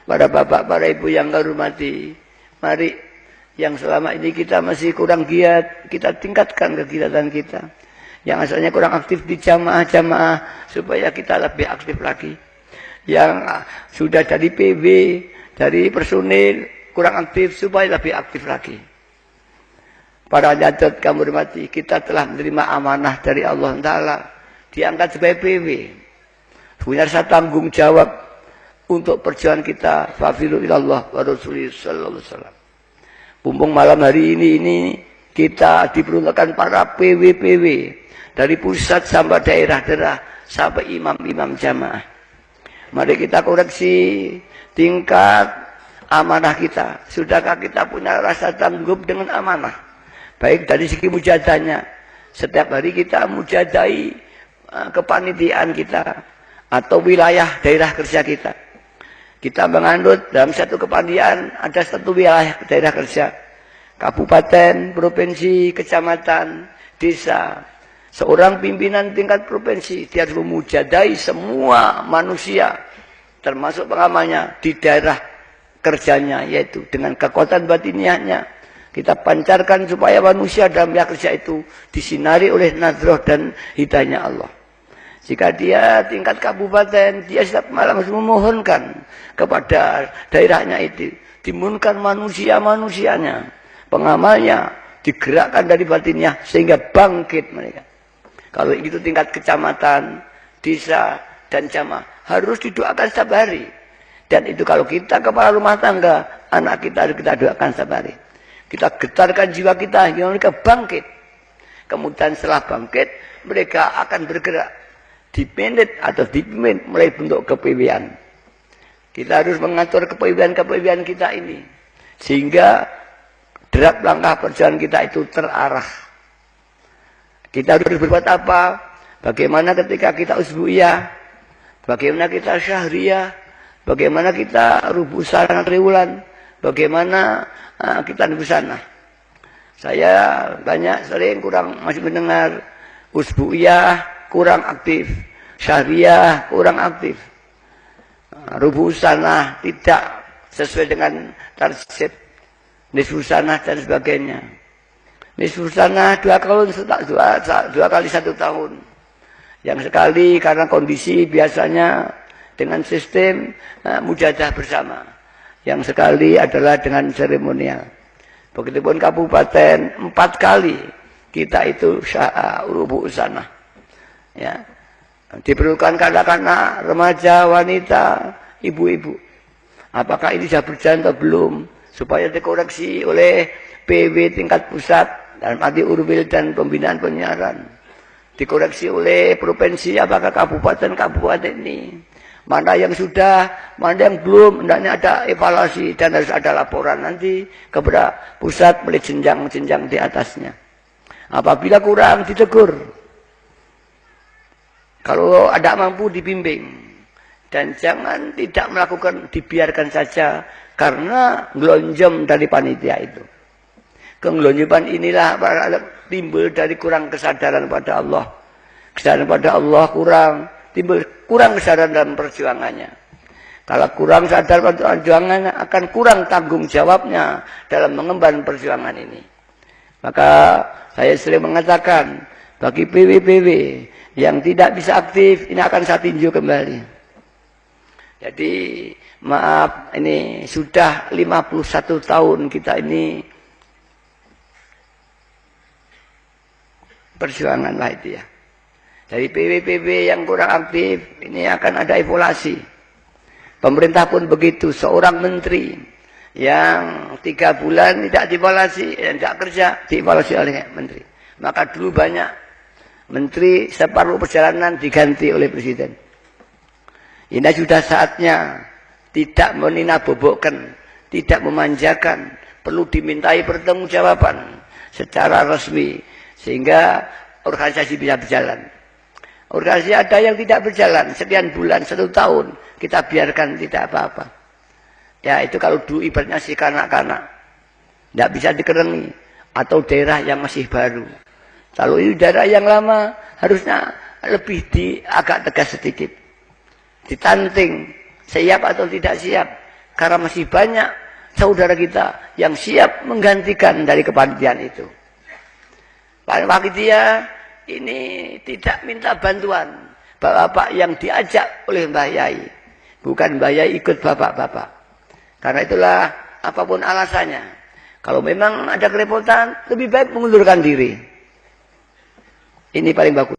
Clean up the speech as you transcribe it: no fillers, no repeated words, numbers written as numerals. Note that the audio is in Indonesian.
Para bapak, para ibu yang kami hormati, mari yang selama ini kita masih kurang giat, kita tingkatkan kegiatan kita. Yang asalnya kurang aktif di jamaah-jamaah, supaya kita lebih aktif lagi. Yang sudah dari PW, dari personil, kurang aktif, supaya lebih aktif lagi. Para hadirin kami hormati, kita telah menerima amanah dari Allah Ta'ala, diangkat sebagai PW. Punya rasa tanggung jawab untuk perjuangan kita, fafilu ilallah wa rasulih sallallahu alaihi wasallam. Mumpung malam hari ini kita diperuntukkan para PW-PW dari pusat sampai daerah-daerah sampai imam-imam jamaah. Mari kita koreksi tingkat amanah kita. Sudahkah kita punya rasa tanggup dengan amanah? Baik dari segi mujadahnya. Setiap hari kita mujadahi kepanitiaan kita atau wilayah daerah kerja kita. Kita menganut dalam satu kepanitiaan ada satu wilayah daerah kerja. Kabupaten, provinsi, kecamatan, desa. Seorang pimpinan tingkat provinsi, dia harus memujadahi semua manusia, termasuk pengamalnya di daerah kerjanya, yaitu dengan kekuatan batiniahnya. Kita pancarkan supaya manusia dalam wilayah kerja itu disinari oleh nadroh dan hidayahnya Allah. Jika dia tingkat kabupaten, dia setiap malam harus memohonkan kepada daerahnya itu. Dimohonkan manusia-manusianya, pengamalnya, digerakkan dari batinnya sehingga bangkit mereka. Kalau itu tingkat kecamatan, desa, dan jamaah harus didoakan setiap hari. Dan itu kalau kita kepala rumah tangga, anak kita harus kita doakan setiap hari. Kita getarkan jiwa kita, yang mereka bangkit. Kemudian setelah bangkit, mereka akan bergerak. Dipimpin atau dipimpin mulai bentuk kepemimpinan. Kita harus mengatur kepemimpinan kita ini. Sehingga derap langkah perjalanan kita itu terarah. Kita harus berbuat apa? Bagaimana ketika kita usbu'iyah? Bagaimana kita syahriyah? Bagaimana kita rubusan triwulan? Bagaimana kita nubusana? Saya sering kurang masih mendengar usbu'iyah kurang aktif, syahriyah kurang aktif, rubusanah tidak sesuai dengan target, nisfusanah dan sebagainya. Nisfusanah dua kali 1 tahun. Yang sekali karena kondisi biasanya dengan sistem mujadah bersama. Yang sekali adalah dengan seremonial. Begitupun kabupaten 4 kali kita itu rubusanah. Ya. Diperlukan kanak-kanak, remaja, wanita, ibu-ibu. Apakah ini sudah berjalan atau belum? Supaya dikoreksi oleh PW tingkat pusat dalam arti urwil dan pembinaan penyiaran. Dikoreksi oleh provinsi, apakah kabupaten ini. Mana yang sudah, mana yang belum. Hendaknya ada evaluasi dan harus ada laporan nanti kepada pusat oleh jenjang-jenjang di atasnya. Apabila kurang ditegur. Kalau ada mampu dibimbing. Dan jangan tidak melakukan, dibiarkan saja. Karena ngelonjom dari panitia itu. Kengelonjoman inilah timbul dari kurang kesadaran pada Allah. Kesadaran pada Allah kurang. Timbul kurang kesadaran dalam perjuangannya. Kalau kurang sadar pada perjuangannya, akan kurang tanggung jawabnya dalam mengemban perjuangan ini. Maka saya sering mengatakan, bagi PW-PW yang tidak bisa aktif, ini akan saya tinjau kembali. Jadi, maaf, ini sudah 51 tahun kita ini perjuangan lah itu ya. Dari PW-PW yang kurang aktif, ini akan ada evaluasi. Pemerintah pun begitu, seorang menteri yang 3 bulan tidak dievaluasi, tidak kerja, dievaluasi oleh menteri. Maka dulu banyak menteri separuh perjalanan diganti oleh presiden. Ini sudah saatnya tidak meninabobokan, tidak memanjakan, perlu dimintai pertanggungjawaban secara resmi sehingga organisasi bisa berjalan. Organisasi ada yang tidak berjalan sekian bulan, 1 tahun, kita biarkan tidak apa-apa. Ya itu kalau dulu ibaratnya si kanak-kanak, tidak bisa dikerengi, atau daerah yang masih baru. Kalau ini daerah yang lama, harusnya lebih agak tegas sedikit. Ditanting, siap atau tidak siap. Karena masih banyak saudara kita yang siap menggantikan dari kepanitiaan itu. Panitia ini tidak minta bantuan bapak-bapak yang diajak oleh Mbah Yai. Bukan Mbah Yai ikut bapak-bapak. Karena itulah apapun alasannya. Kalau memang ada kerepotan, lebih baik mengundurkan diri. Ini paling bagus.